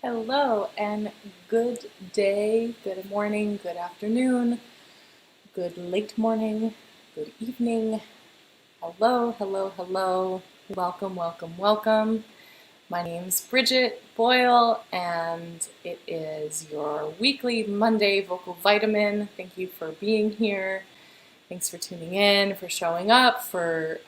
Hello and good day, good morning, good afternoon, good late morning, good evening. Hello, hello, hello. Welcome, welcome, welcome. My name's Briget Boyle and it is your weekly Monday vocal vitamin. Thank you for being here. Thanks for tuning in, for showing up, for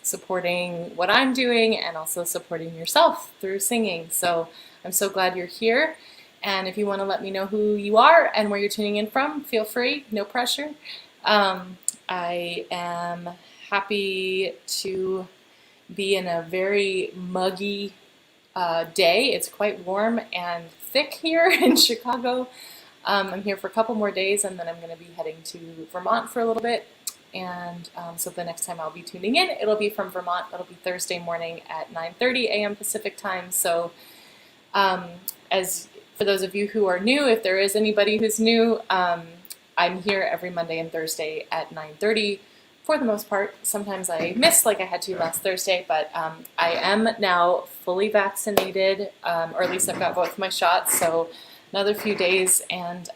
supporting what I'm doing and also supporting yourself through singing. So I'm so glad you're here. And if you want to let me know who you are and where you're tuning in from, feel free, no pressure. I am happy to be in a very muggy day. It's quite warm and thick here in Chicago. I'm here for a couple more days and then I'm going to be heading to Vermont for a little bit. And so the next time I'll be tuning in, it'll be from Vermont. It'll be Thursday morning at 9:30 a.m. Pacific time. So as for those of you who are new, if there is anybody who's new, I'm here every Monday and Thursday at 9:30 for the most part. Sometimes I miss, like I had to last Thursday, but I am now fully vaccinated, or at least I've got both my shots, so another few days, and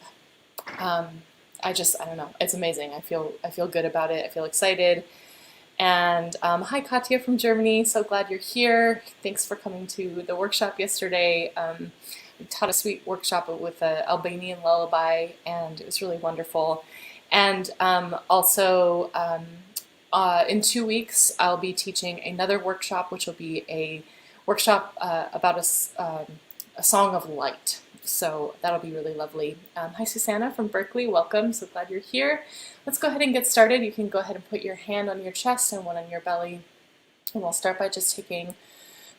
I don't know, it's amazing. I feel good about it. I feel excited. And hi Katya from Germany, so glad you're here. Thanks for coming to the workshop yesterday. We taught a sweet workshop with an Albanian lullaby, and it was really wonderful. And also, in 2 weeks, I'll be teaching another workshop, which will be a workshop about a song of light. So that'll be really lovely. Hi Susanna from Berkeley, welcome, so glad you're here. Let's go ahead and get started. You can go ahead and put your hand on your chest and one on your belly. And we'll start by just taking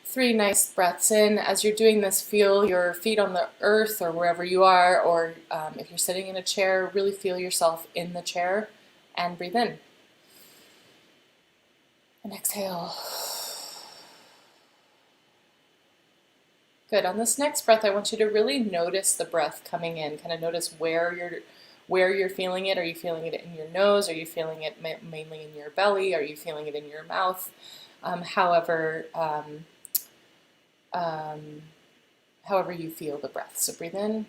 3 nice breaths in. As you're doing this, feel your feet on the earth or wherever you are, or if you're sitting in a chair, really feel yourself in the chair and breathe in. And exhale. Good. On this next breath, I want you to really notice the breath coming in. Kind of notice where you're feeling it. Are you feeling it in your nose? Are you feeling it mainly in your belly? Are you feeling it in your mouth? However you feel the breath. So breathe in.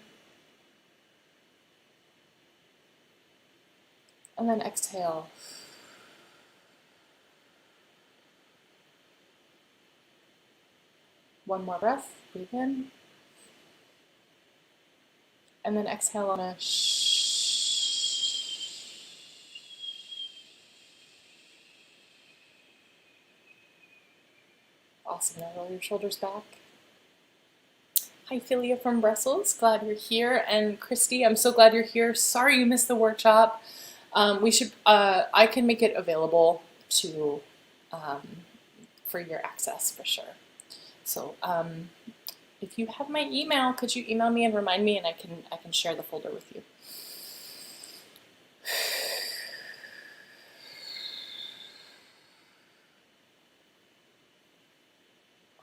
And then exhale. One more breath. Breathe in. And then exhale on a shh. Awesome. Now roll your shoulders back. Hi Philia from Brussels, glad you're here. And Christy, I'm so glad you're here. Sorry you missed the workshop. I can make it available to for your access for sure. So if you have my email, could you email me and remind me, and I can share the folder with you.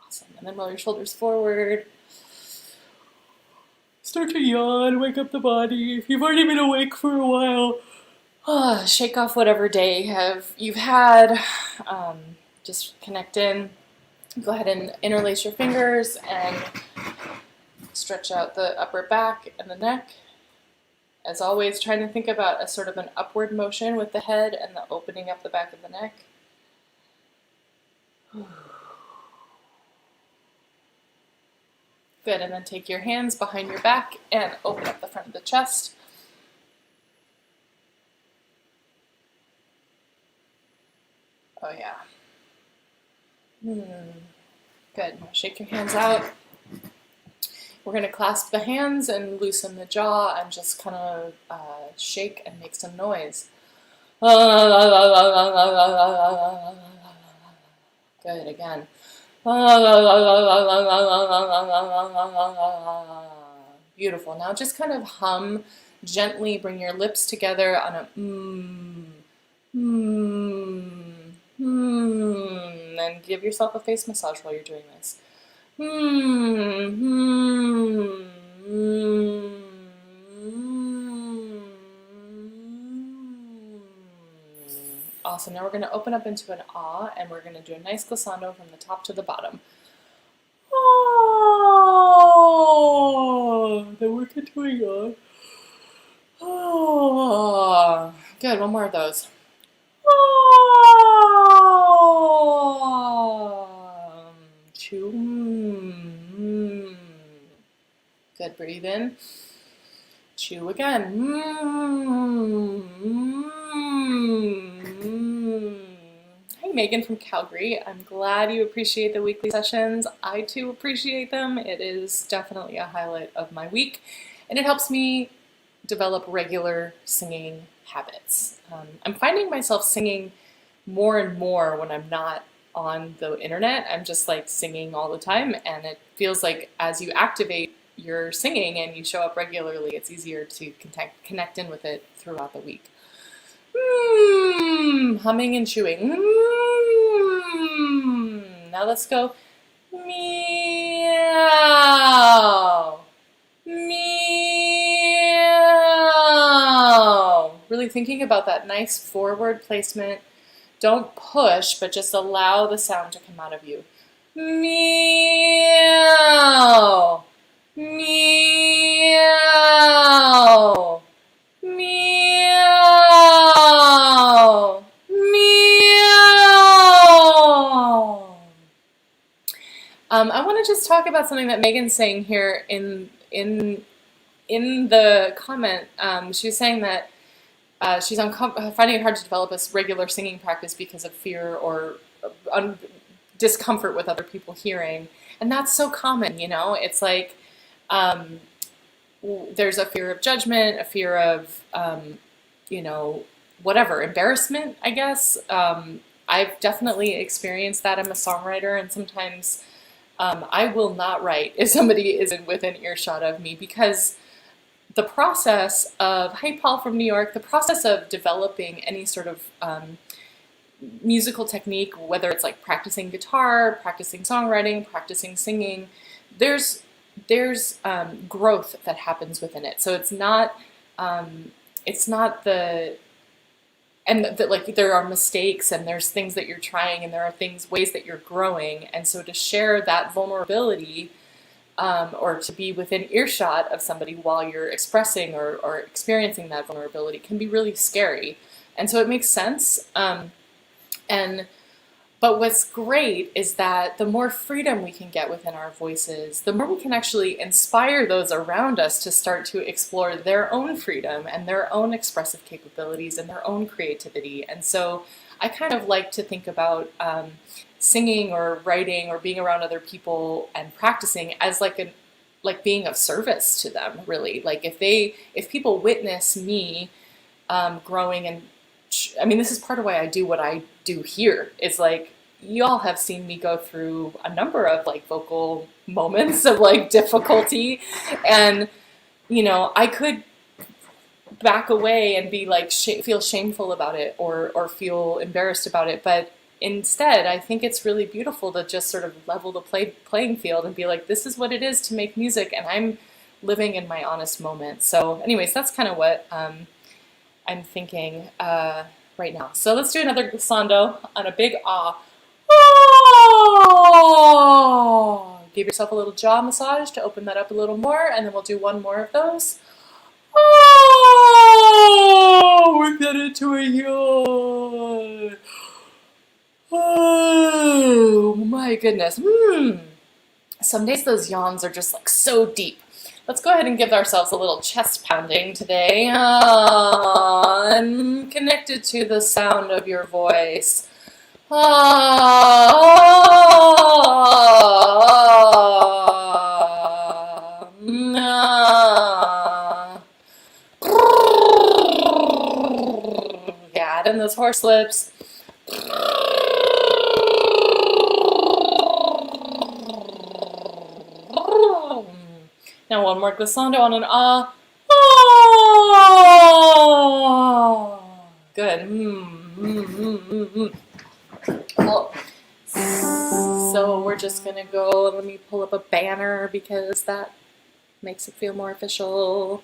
Awesome. And then roll your shoulders forward. Start to yawn, wake up the body. If you've already been awake for a while, shake off whatever day you've had. Just connect in. Go ahead and interlace your fingers and stretch out the upper back and the neck. As always, trying to think about a sort of an upward motion with the head and the opening up the back of the neck. Good, and then take your hands behind your back and open up the front of the chest. Oh yeah. Good, now shake your hands out. We're going to clasp the hands and loosen the jaw and just kind of shake and make some noise. Good, again. Beautiful. Now just kind of hum gently, bring your lips together on a and give yourself a face massage while you're doing this. Awesome. Now we're going to open up into an ah, and we're going to do a nice glissando from the top to the bottom. Oh. Get to a yawn. Oh, good. One more of those. Chew. Good. Breathe in. Chew again. Hi, Megan from Calgary. I'm glad you appreciate the weekly sessions. I too appreciate them. It is definitely a highlight of my week, and it helps me develop regular singing habits. I'm finding myself singing more and more when I'm not on the internet. I'm just like singing all the time, and it feels like as you activate your singing and you show up regularly, it's easier to connect in with it throughout the week. Humming and chewing. Now let's go. Meow. Meow. Really thinking about that nice forward placement. Don't push, but just allow the sound to come out of you. Meow. Meow. Meow. Meow. I want to just talk about something that Megan's saying here in the comment. She was saying that she's finding it hard to develop a regular singing practice because of fear or discomfort with other people hearing, and that's so common. You know, it's like there's a fear of judgment, a fear of whatever, embarrassment, I guess. I've definitely experienced that. I'm a songwriter, and sometimes I will not write if somebody isn't within earshot of me, because the process of, hi Paul from New York, the process of developing any sort of musical technique, whether it's like practicing guitar, practicing songwriting, practicing singing, there's growth that happens within it. So it's not like there are mistakes and there's things that you're trying and there are ways that you're growing. And so to share that vulnerability or to be within earshot of somebody while you're expressing or experiencing that vulnerability can be really scary. And so it makes sense. But what's great is that the more freedom we can get within our voices, the more we can actually inspire those around us to start to explore their own freedom and their own expressive capabilities and their own creativity. And so I kind of like to think about singing or writing or being around other people and practicing as like being of service to them, really. Like if people witness me growing, and I mean, this is part of why I do what I do here. It's like, y'all have seen me go through a number of like vocal moments of like difficulty, and I could back away and be like feel shameful about it or feel embarrassed about it, but instead I think it's really beautiful to just sort of level the playing field and be like, this is what it is to make music, and I'm living in my honest moment. So anyways, that's kind of what I'm thinking right now. So let's do another glissando on a big ah. Oh! Give yourself a little jaw massage to open that up a little more, and then we'll do one more of those. Oh! Work that into a yawn. Oh my goodness. Some days those yawns are just like so deep. Let's go ahead and give ourselves a little chest pounding today. I'm connected to the sound of your voice. Yeah, add in those horse lips. Now one more glissando on an ah. Oh! Good. Oh. So we're just gonna go, let me pull up a banner because that makes it feel more official.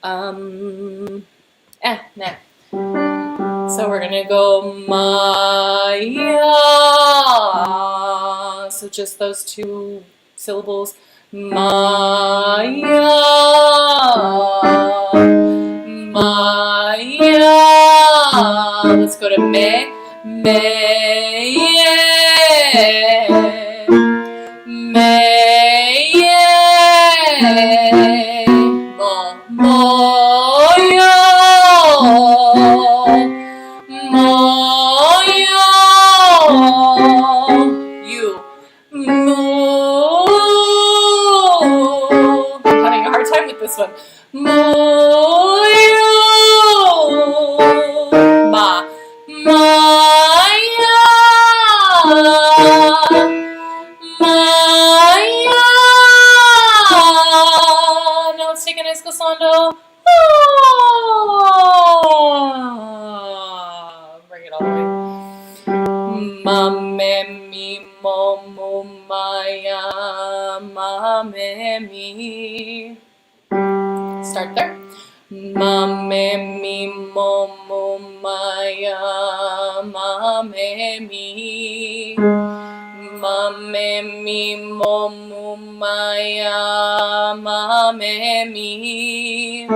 Nah. So we're gonna go Maya. So just those two syllables. Maya, Maya. Let's go to me, Moyo, Moyo, you, Moo. I'm having a hard time with this one. Moyo, Ma, Maya, Maya. Now let's take a nice glissando. Bring it all the way. Mame mi mo mu maya mame mi. Start there. Mame mi mo mu maya mame mi. Mame mi mo mu maya mame mi.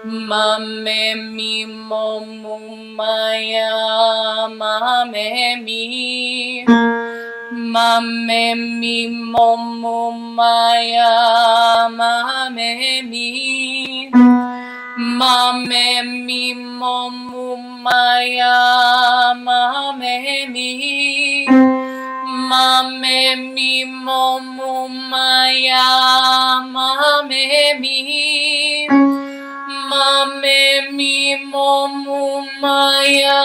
Mame mi mo mu maya mame mi. Mame mi mo mu maya mame mi. Mame mi mo mu maya mame mi. Mame mi mo mu maya mame mi. Mame mi mo mu maya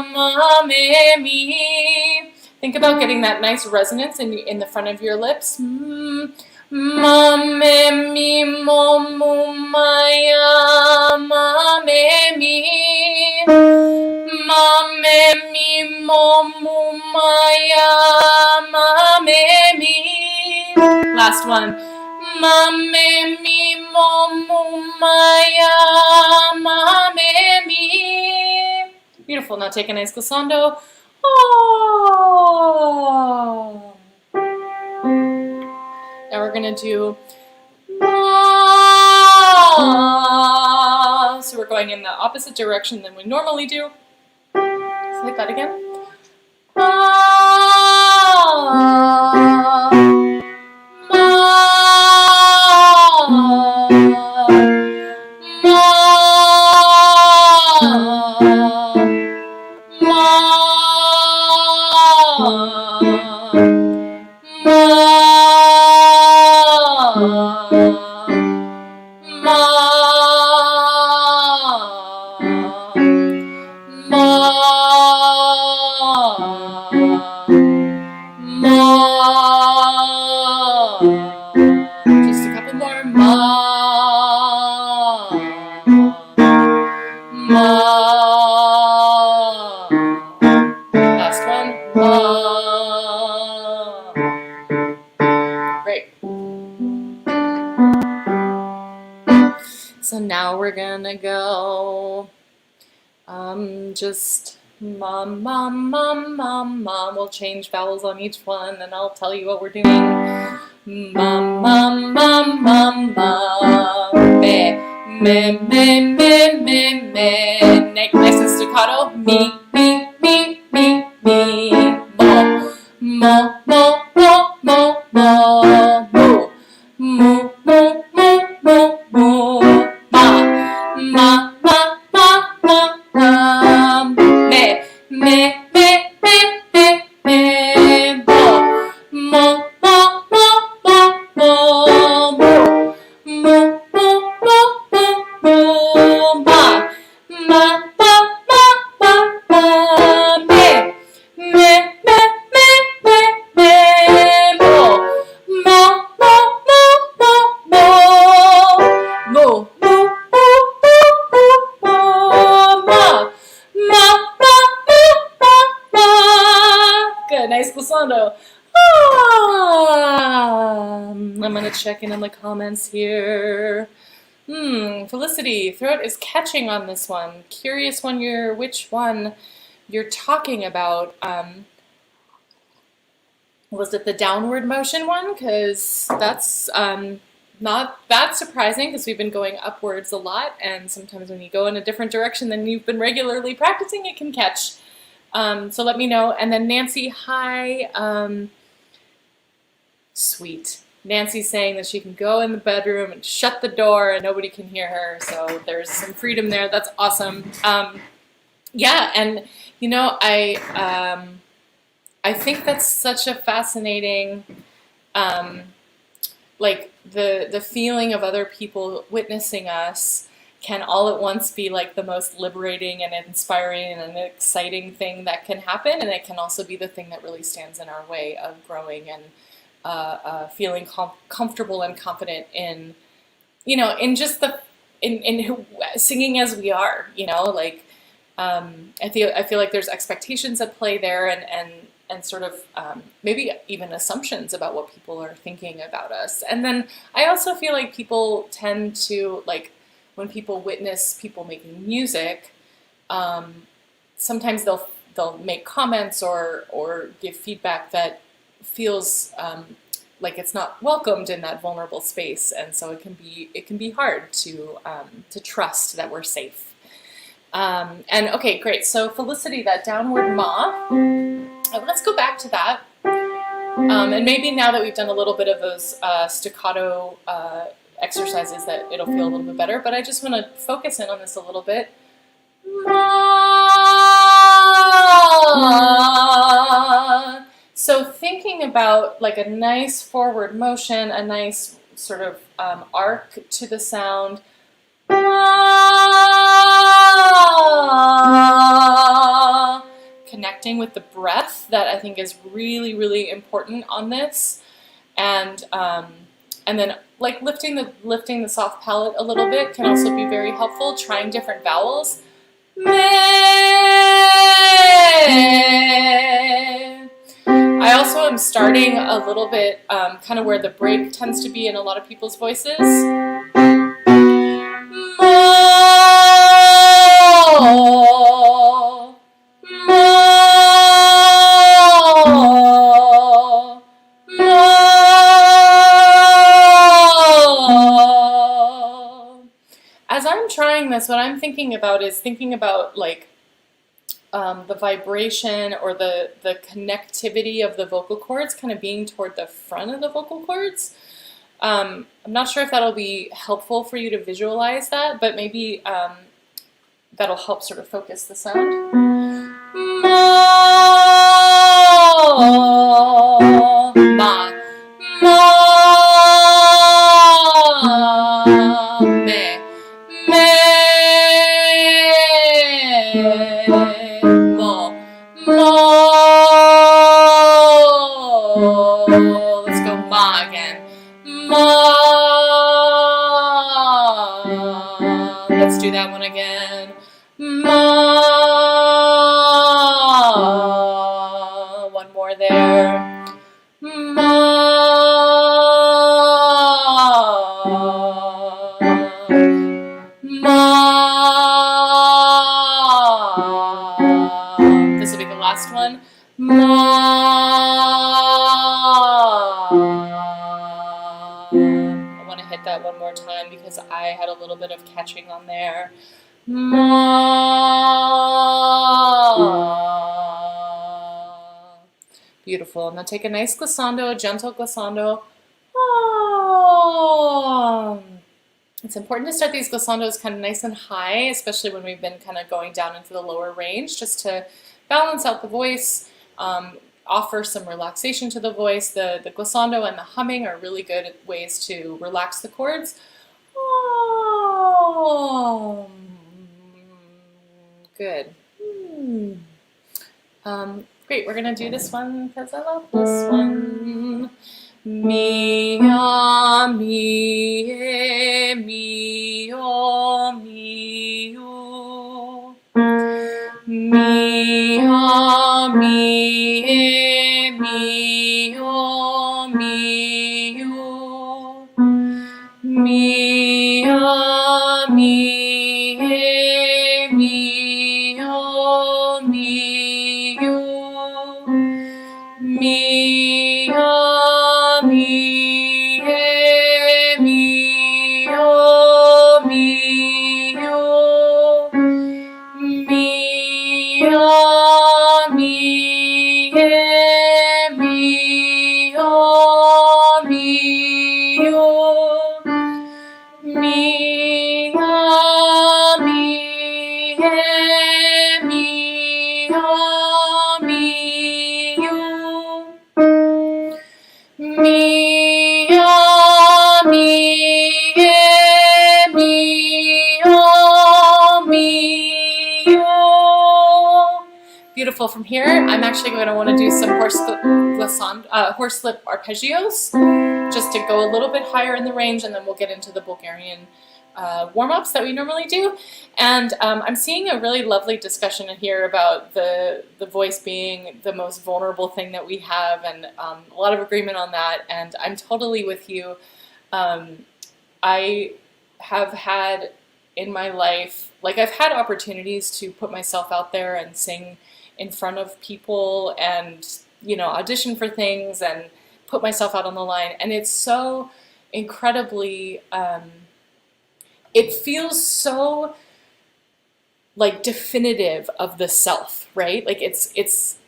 mame mi. Think about getting that nice resonance in the front of your lips. Mame mi mo mu maya mame mi. Mame mi mo mu maya mame mi. Last one. Mame mi mo mu maya mame mi. Beautiful. Now take a nice glissando. Oh. Now we're gonna do Ma. So we're going in the opposite direction than we normally do. So hit that again. Ma. Just a couple more. Ma. Last one. Ma. Great. So now we're gonna go just mom, mom, mom, mom, mom. We'll change vowels on each one and I'll tell you what we're doing. Mom, mom, mom, mom, mom. Me, me, me, me, me, me. Nice and staccato. Me, me, me, me, me. Mo, mo, mo, mo, mo, mo. Mo, mo, mo, mo, mo, mo. Ma, ma, ma, ma, ma, ma. Me, me, me, me, me, me. Mo, mo, mo, mo, mo, mo. Mo, mo, mo, mo, mo, ma, ma, ma, ma, ma, ma. Me, me, me, me, me, me. Mo, mo, mo, mo, mo, mo. Mo, mo, mo, mo, mo, mo. Ma, ma, ma, ma, ma, ma. Good, nice glissando. I'm gonna check in the comments here. Felicity, throat is catching on this one. Curious when which one you're talking about. Was it the downward motion one? Because that's not that surprising because we've been going upwards a lot, and sometimes when you go in a different direction than you've been regularly practicing, it can catch. So let me know. And then Nancy, hi. Sweet. Nancy's saying that she can go in the bedroom and shut the door and nobody can hear her. So there's some freedom there. That's awesome. Yeah, and you know, I think that's such a fascinating, like the feeling of other people witnessing us can all at once be like the most liberating and inspiring and exciting thing that can happen, and it can also be the thing that really stands in our way of growing and feeling comfortable and confident in, you know, in just the in singing as we are, you know, like I feel like there's expectations at play there, and sort of maybe even assumptions about what people are thinking about us. And then I also feel like people tend to, like, when people witness people making music, sometimes they'll make comments or give feedback that feels like it's not welcomed in that vulnerable space, and so it can be hard to trust that we're safe. And okay, great. So Felicity, that downward ma. Let's go back to that. And maybe now that we've done a little bit of those staccato exercises, that it'll feel a little bit better. But I just want to focus in on this a little bit. Ma. So thinking about like a nice forward motion, a nice sort of arc to the sound. Connecting with the breath, that I think is really, really important on this, and then like lifting the soft palate a little bit can also be very helpful. Trying different vowels. I also am starting a little bit kind of where the break tends to be in a lot of people's voices. As I'm trying this, what I'm thinking about is like the vibration or the connectivity of the vocal cords kind of being toward the front of the vocal cords. I'm not sure if that'll be helpful for you to visualize that, but maybe that'll help sort of focus the sound. Ma. Me. Mo. Let's go ma again. Ma. Let's do that one again. Ma. One more there. Ma. This will be the last one. I want to hit that one more time because I had a little bit of catching on there. Beautiful. Now take a nice glissando, a gentle glissando. It's important to start these glissandos kind of nice and high, especially when we've been kind of going down into the lower range, just to balance out the voice, offer some relaxation to the voice. The glissando and the humming are really good ways to relax the chords. Good. Great, we're going to do this one because I love this one. Mi, mi, mi, mi, u. Mi, mi, mi, mi, u. Mi, mi, mi, mi, u. Mi, beautiful. From here, I'm actually going to want to do some horse lip arpeggios, just to go a little bit higher in the range, and then we'll get into the Bulgarian warm-ups that we normally do. And I'm seeing a really lovely discussion in here about the voice being the most vulnerable thing that we have, and a lot of agreement on that, and I'm totally with you. I have had in my life, like, I've had opportunities to put myself out there and sing in front of people and, you know, audition for things and put myself out on the line, and it's so incredibly it feels so like definitive of the self, right? Like it's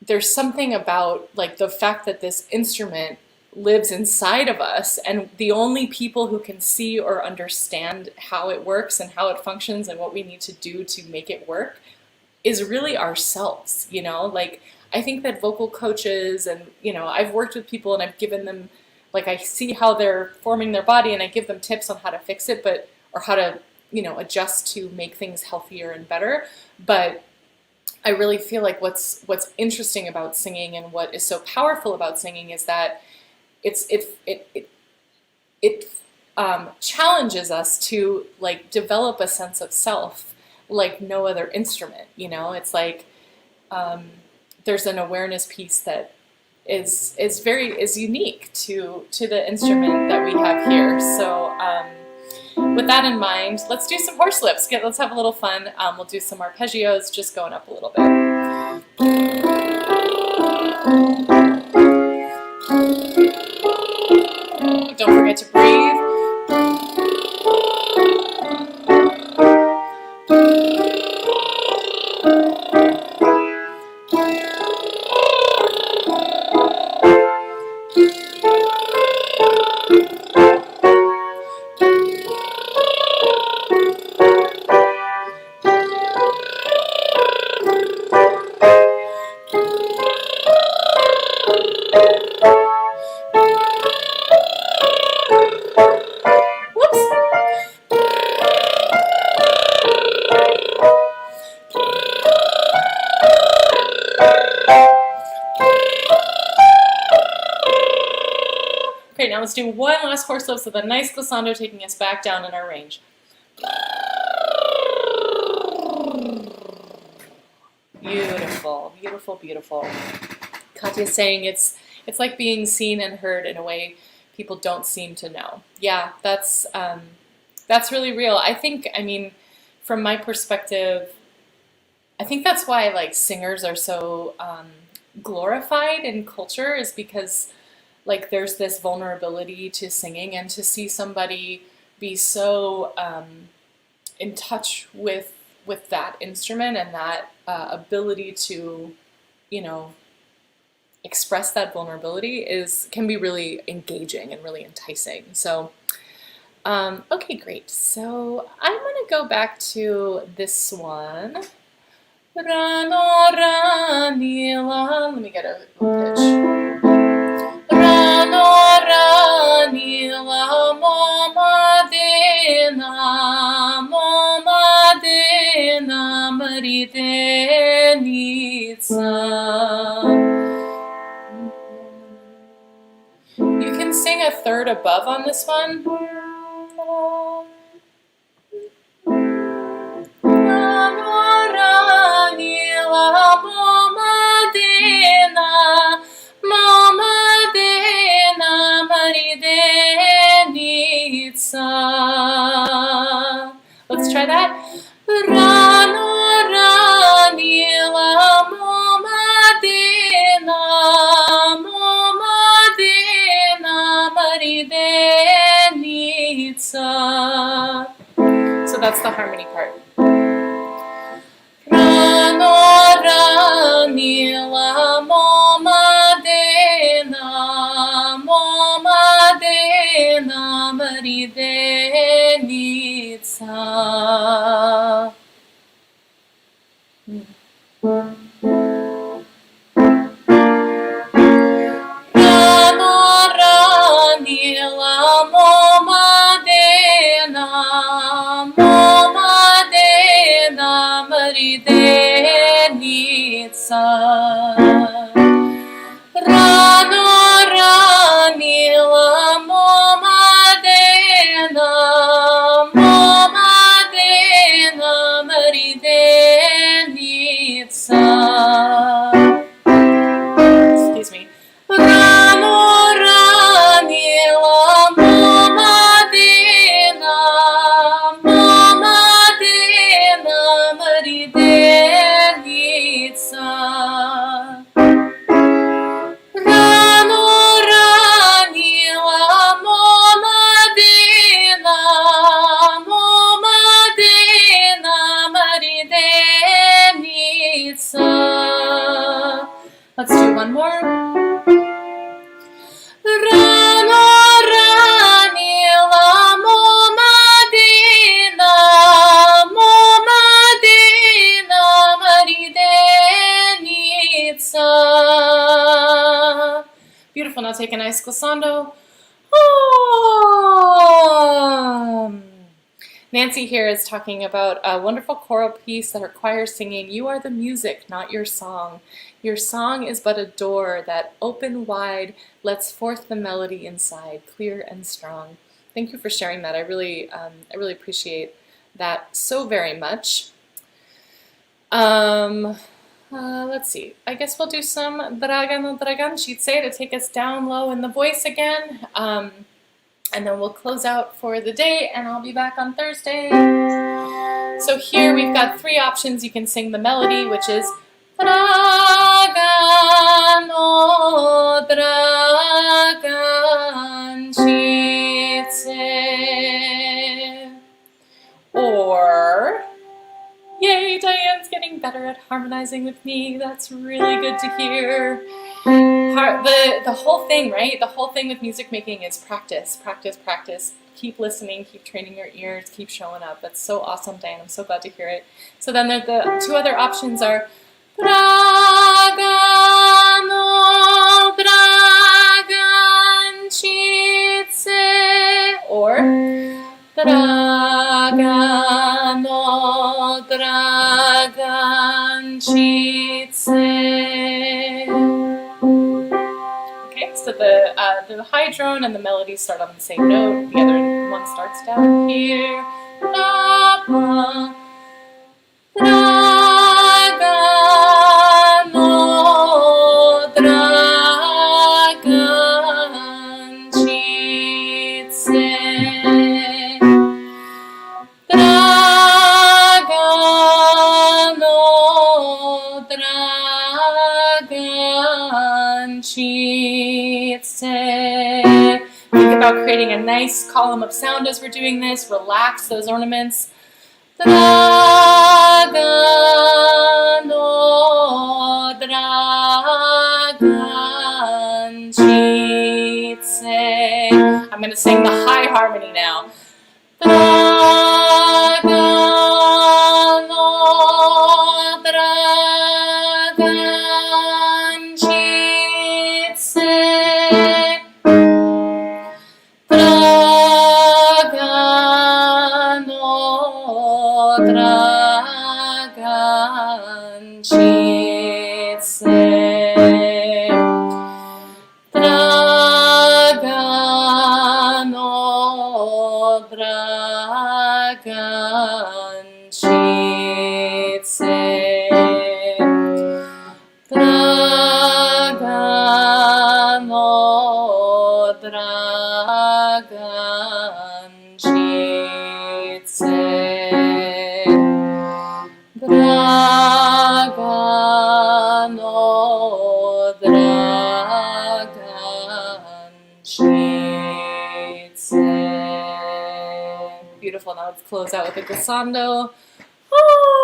there's something about like the fact that this instrument lives inside of us, and the only people who can see or understand how it works and how it functions and what we need to do to make it work is really ourselves, you know? Like, I think that vocal coaches and, you know, I've worked with people and I've given them, like, I see how they're forming their body and I give them tips on how to fix it, but, or how to, you know, adjust to make things healthier and better. But I really feel like what's interesting about singing and what is so powerful about singing is that it challenges us to like develop a sense of self like no other instrument. You know, it's like there's an awareness piece that is unique to the instrument that we have here. So with that in mind, let's do some horse lips. Let's have a little fun. We'll do some arpeggios, just going up a little bit. Don't forget to breathe. Okay, now let's do one last horse lip with a nice glissando taking us back down in our range. Beautiful, beautiful, beautiful. Katya's saying it's like being seen and heard in a way people don't seem to know. Yeah, that's really real. I think, I mean, from my perspective, I think that's why like singers are so glorified in culture, is because like there's this vulnerability to singing, and to see somebody be so in touch with that instrument and that ability to, you know, express that vulnerability can be really engaging and really enticing. So okay, great. So I'm gonna go back to this one. Let me get a pitch. You can sing a third above on this one. Let's try that. So that's the harmony part. take a nice glissando. Om. Nancy here is talking about a wonderful choral piece that requires singing, "You are the music, not your song. Your song is but a door that, open wide, lets forth the melody inside, clear and strong." Thank you for sharing that. I really appreciate that so very much. Let's see. I guess we'll do some Dragano Dragančice to take us down low in the voice again. And then we'll close out for the day, and I'll be back on Thursday. So here we've got three options. You can sing the melody, which is Dragano Dragančice. Or, yay, Diane's getting better at harmonizing with me. That's really good to hear. The whole thing, right? The whole thing with music making is practice, practice, practice. Keep listening, keep training your ears, keep showing up. That's so awesome, Diane. I'm so glad to hear it. So then the two other options are Dragano Dragančice or Dragano Dragančice. So the high drone and the melody start on the same note. The other one starts down here. Dragano Dragančice. Dragano Dragančice. Think about creating a nice column of sound as we're doing this. Relax those ornaments. Dragano Dragančice. I'm going to sing the high harmony now. Dragano Dragančice. Dragano Dragančice. Dragano Dragančice. Dragano Dragančice. Dragano Dragančice. Beautiful. Now let's close out with a glissando. Oh!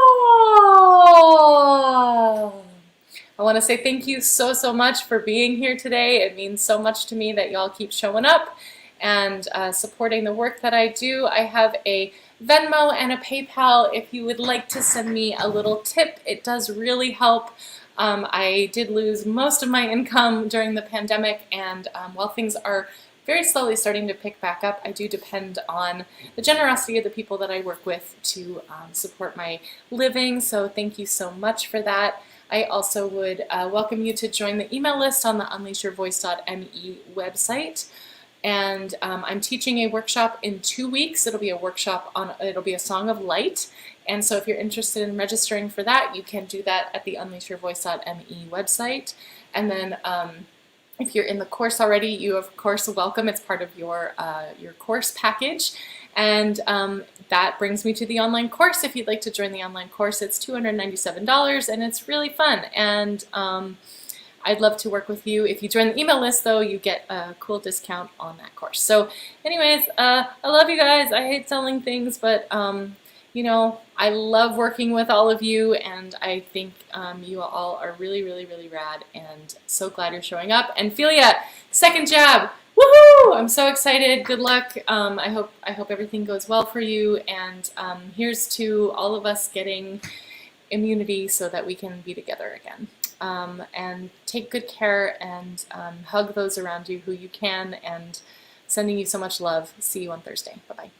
I want to say thank you so much for being here today. It means so much to me that y'all keep showing up and supporting the work that I do. I have a Venmo and a PayPal if you would like to send me a little tip. It does really help. I did lose most of my income during the pandemic, and while things are very slowly starting to pick back up, I do depend on the generosity of the people that I work with to support my living, so thank you so much for that. I also would welcome you to join the email list on the unleashyourvoice.me website. And I'm teaching a workshop in 2 weeks. It'll be a workshop on, it'll be a Song of Light. And so if you're interested in registering for that, you can do that at the unleashyourvoice.me website. And then if you're in the course already, you of course welcome. It's part of your course package. And that brings me to the online course. If you'd like to join the online course, it's $297 and it's really fun. And I'd love to work with you. If you join the email list, though, you get a cool discount on that course. So anyways, I love you guys. I hate selling things, but you know, I love working with all of you, and I think you all are really rad, and so glad you're showing up. And Philia, second jab. Woohoo! I'm so excited. Good luck. I hope everything goes well for you, and here's to all of us getting immunity so that we can be together again. and take good care, and hug those around you who you can, and sending you so much love. See you on Thursday. Bye-bye.